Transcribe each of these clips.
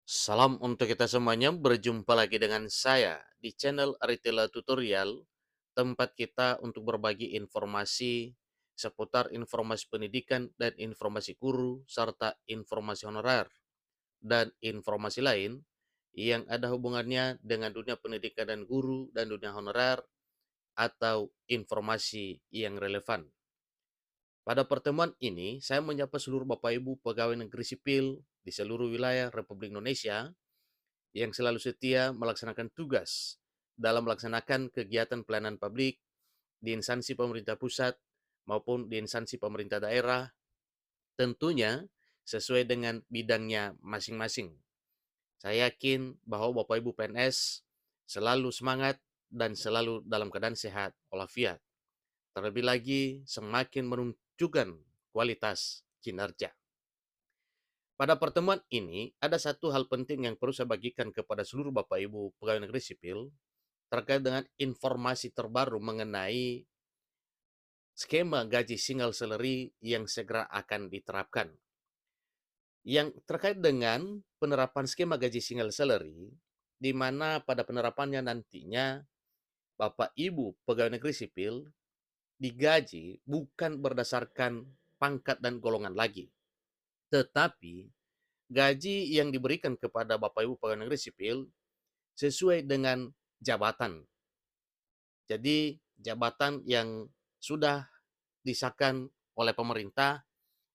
Salam untuk kita semuanya, berjumpa lagi dengan saya di channel Aritila Tutorial, tempat kita untuk berbagi informasi seputar informasi pendidikan dan informasi guru, serta informasi honorer, dan informasi lain yang ada hubungannya dengan dunia pendidikan dan guru dan dunia honorer atau informasi yang relevan. Pada pertemuan ini, saya menyapa seluruh Bapak Ibu pegawai negeri sipil di seluruh wilayah Republik Indonesia yang selalu setia melaksanakan tugas dalam melaksanakan kegiatan pelayanan publik di instansi pemerintah pusat maupun di instansi pemerintah daerah, tentunya sesuai dengan bidangnya masing-masing. Saya yakin bahwa Bapak Ibu PNS selalu semangat dan selalu dalam keadaan sehat walafiat. Terlebih lagi semakin menunjukkan kualitas kinerja. Pada pertemuan ini, ada satu hal penting yang perlu saya bagikan kepada seluruh Bapak Ibu pegawai negeri sipil terkait dengan informasi terbaru mengenai skema gaji single salary yang segera akan diterapkan. Yang terkait dengan penerapan skema gaji single salary, di mana pada penerapannya nantinya Bapak Ibu pegawai negeri sipil digaji bukan berdasarkan pangkat dan golongan lagi, tetapi gaji yang diberikan kepada Bapak Ibu pegawai negeri sipil sesuai dengan jabatan. Jadi jabatan yang sudah disahkan oleh pemerintah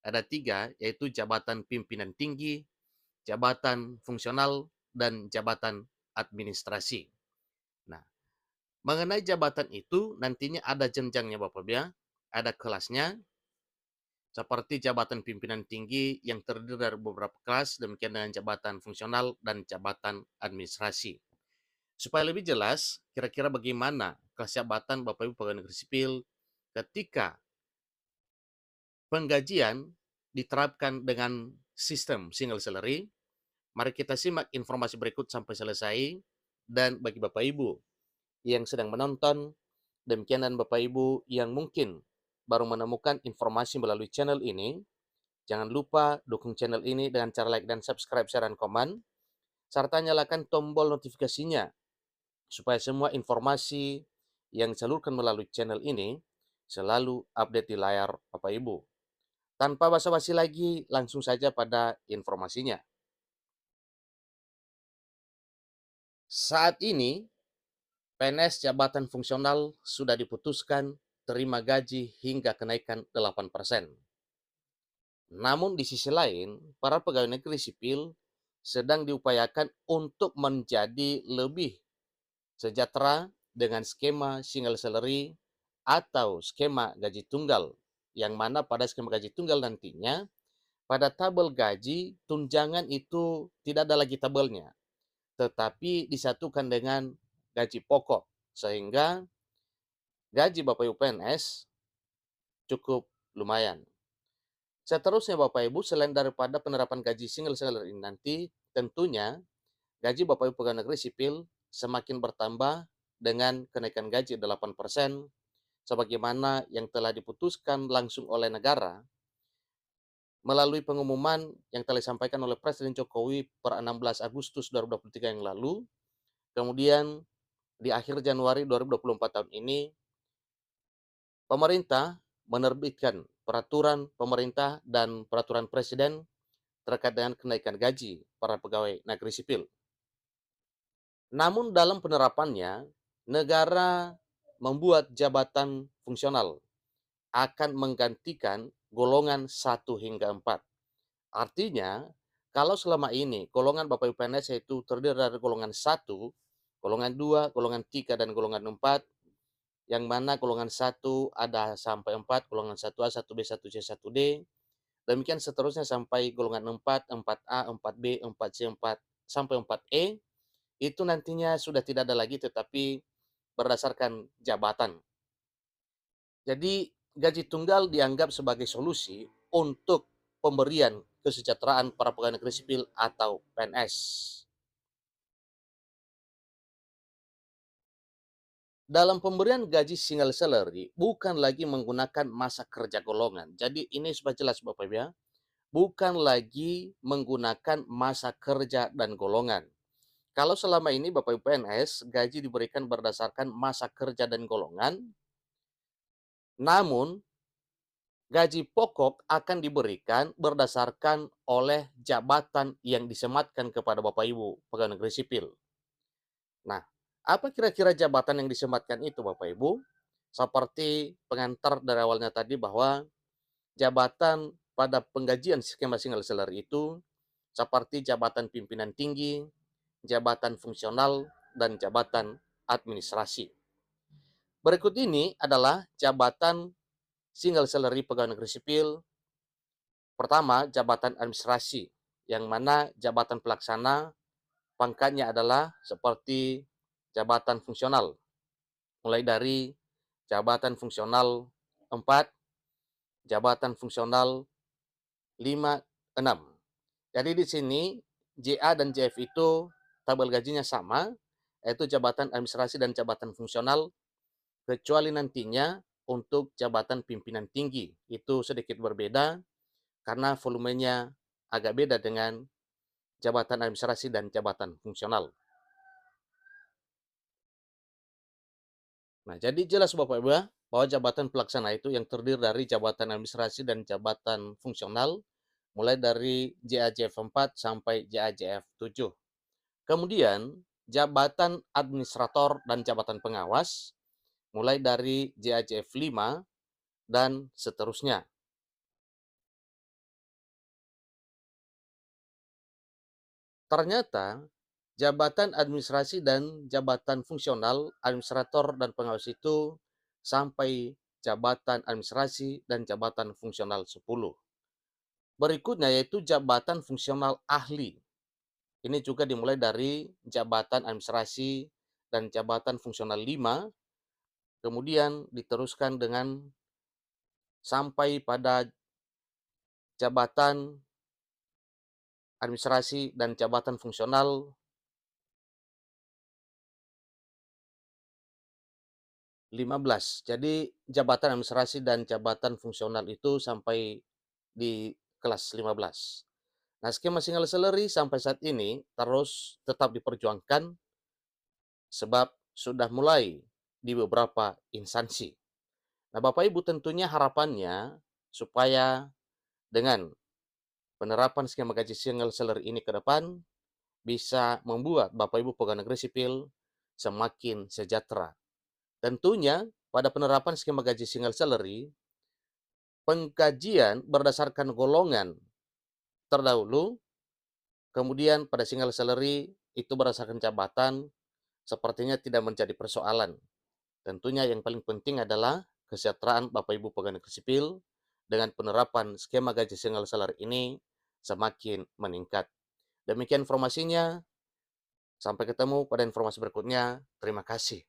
ada tiga, yaitu jabatan pimpinan tinggi, jabatan fungsional, dan jabatan administrasi. Nah, mengenai jabatan itu nantinya ada jenjangnya Bapak Ibu ya, ada kelasnya, seperti jabatan pimpinan tinggi yang terdiri dari beberapa kelas, demikian dengan jabatan fungsional dan jabatan administrasi. Supaya lebih jelas, kira-kira bagaimana kelas jabatan Bapak Ibu pegawai negeri sipil ketika penggajian diterapkan dengan sistem single salary. Mari kita simak informasi berikut sampai selesai. Dan bagi Bapak Ibu yang sedang menonton, demikian dan Bapak Ibu yang mungkin baru menemukan informasi melalui channel ini, jangan lupa dukung channel ini dengan cara like dan subscribe, share, dan komen, serta nyalakan tombol notifikasinya supaya semua informasi yang disalurkan melalui channel ini selalu update di layar Bapak Ibu. Tanpa basa-basi lagi, langsung saja pada informasinya. Saat ini, PNS jabatan fungsional sudah diputuskan terima gaji hingga kenaikan 8%. Namun di sisi lain, para pegawai negeri sipil sedang diupayakan untuk menjadi lebih sejahtera dengan skema single salary atau skema gaji tunggal, yang mana pada skema gaji tunggal nantinya pada tabel gaji tunjangan itu tidak ada lagi tabelnya, tetapi disatukan dengan gaji pokok, sehingga gaji Bapak Ibu PNS cukup lumayan. Seterusnya Bapak Ibu, selain daripada penerapan gaji single salary ini nanti, tentunya gaji Bapak Ibu pegawai negeri sipil semakin bertambah dengan kenaikan gaji 8%, sebagaimana yang telah diputuskan langsung oleh negara melalui pengumuman yang telah disampaikan oleh Presiden Jokowi per 16 Agustus 2023 yang lalu. Kemudian di akhir Januari 2024 tahun ini, pemerintah menerbitkan peraturan pemerintah dan peraturan presiden terkait dengan kenaikan gaji para pegawai negeri sipil. Namun dalam penerapannya, negara membuat jabatan fungsional akan menggantikan golongan 1 hingga 4. Artinya, kalau selama ini golongan Bapak Ibu PNS yaitu terdiri dari golongan 1, golongan 2, golongan 3, dan golongan 4, yang mana golongan 1 ada sampai 4, golongan 1A, 1B, 1C, 1D, demikian seterusnya sampai golongan 4, 4A, 4B, 4C, 4 sampai 4E, itu nantinya sudah tidak ada lagi tetapi berdasarkan jabatan. Jadi gaji tunggal dianggap sebagai solusi untuk pemberian kesejahteraan para pegawai negeri sipil atau PNS. Dalam pemberian gaji single salary bukan lagi menggunakan masa kerja golongan. Jadi ini supaya jelas Bapak Ibu ya, bukan lagi menggunakan masa kerja dan golongan. Kalau selama ini Bapak Ibu PNS, gaji diberikan berdasarkan masa kerja dan golongan, namun gaji pokok akan diberikan berdasarkan oleh jabatan yang disematkan kepada Bapak Ibu pegawai negeri sipil. Nah, apa kira-kira jabatan yang disematkan itu Bapak Ibu? Seperti pengantar dari awalnya tadi bahwa jabatan pada penggajian skema single salary itu seperti jabatan pimpinan tinggi, jabatan fungsional, dan jabatan administrasi. Berikut ini adalah jabatan single salary pegawai negeri sipil. Pertama, jabatan administrasi, yang mana jabatan pelaksana pangkatnya adalah seperti jabatan fungsional, mulai dari jabatan fungsional 4, jabatan fungsional 5, 6. Jadi di sini JA dan JF itu tabel gajinya sama, yaitu jabatan administrasi dan jabatan fungsional, kecuali nantinya untuk jabatan pimpinan tinggi. Itu sedikit berbeda karena volumenya agak beda dengan jabatan administrasi dan jabatan fungsional. Nah, jadi jelas Bapak Ibu ya, bahwa jabatan pelaksana itu yang terdiri dari jabatan administrasi dan jabatan fungsional, mulai dari JAJF 4 sampai JAJF 7. Kemudian, jabatan administrator dan jabatan pengawas, mulai dari JAJF 5 dan seterusnya. Ternyata, jabatan administrasi dan jabatan fungsional, administrator dan pengawas itu sampai jabatan administrasi dan jabatan fungsional 10. Berikutnya yaitu jabatan fungsional ahli. Ini juga dimulai dari jabatan administrasi dan jabatan fungsional 5, kemudian diteruskan dengan sampai pada jabatan administrasi dan jabatan fungsional 15. Jadi jabatan administrasi dan jabatan fungsional itu sampai di kelas 15. Nah, skema single salary sampai saat ini terus tetap diperjuangkan sebab sudah mulai di beberapa instansi. Nah, Bapak Ibu tentunya harapannya supaya dengan penerapan skema gaji single salary ini ke depan bisa membuat Bapak Ibu pegawai negeri sipil semakin sejahtera. Tentunya pada penerapan skema gaji single salary, penggajian berdasarkan golongan terdahulu, kemudian pada single salary itu berdasarkan jabatan, sepertinya tidak menjadi persoalan. Tentunya yang paling penting adalah kesejahteraan Bapak Ibu pegawai negeri sipil dengan penerapan skema gaji single salary ini semakin meningkat. Demikian informasinya. Sampai ketemu pada informasi berikutnya. Terima kasih.